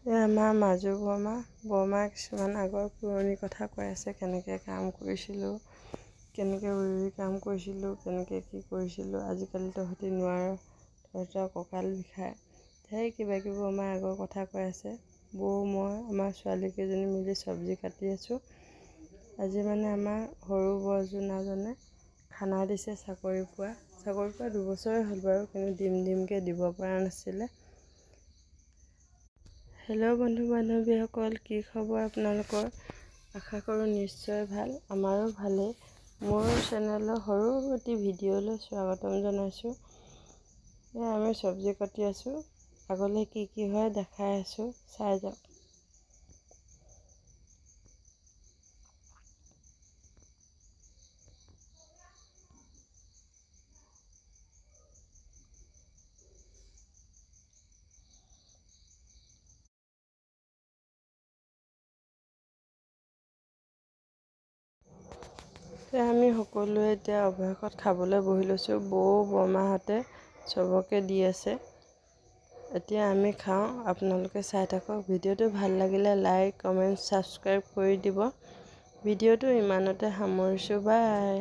আমাৰ মাজু বৰমা কিছুমান আগৰ পুৰণি কথা কৈ আছে, কেনেকৈ কাম কৰিছিলোঁ, কেনেকৈ উৰি কাম কৰিছিলোঁ, কেনেকৈ কি কৰিছিলোঁ। আজিকালি তহঁতি নোৱাৰ, তহঁতৰ কঁকাল বিষায়, ধেৰ কিবা কিবি আমাৰ আগৰ কথা কৈ আছে। বৌ মই আমাৰ ছোৱালীকেইজনী মিলি চব্জি কাটি আছোঁ। আজি মানে আমাৰ সৰু বৰজনাজনে খানা দিছে, চাকৰি পোৱা 2 বছৰে হ'ল বাৰু, কিন্তু ডিমকৈ দিব পৰা নাছিলে। হেল্ল' বন্ধু বান্ধৱীসকল, কি খবৰ আপোনালোকৰ? আশা কৰোঁ নিশ্চয় ভাল, আমাৰো ভালেই। মোৰ চেনেলৰ সৰু এটি ভিডিঅ'লৈ স্বাগতম জনাইছোঁ। আমি চব্জি কাটি আছোঁ, আগলৈ কি কি হয় দেখাই আছোঁ, চাই যাওক। আমি সকলোৱে এতিয়া অভ্যাসত খাবলৈ বহি লৈছোঁ। বৌ বৰমাহঁতে চবকে দি আছে, এতিয়া আমি খাওঁ। আপোনালোকে চাই থাকক। ভিডিঅ'টো ভাল লাগিলে লাইক কমেণ্ট ছাবস্ক্ৰাইব কৰি দিব। ভিডিঅ'টো ইমানতে সামৰিছোঁ, বাই।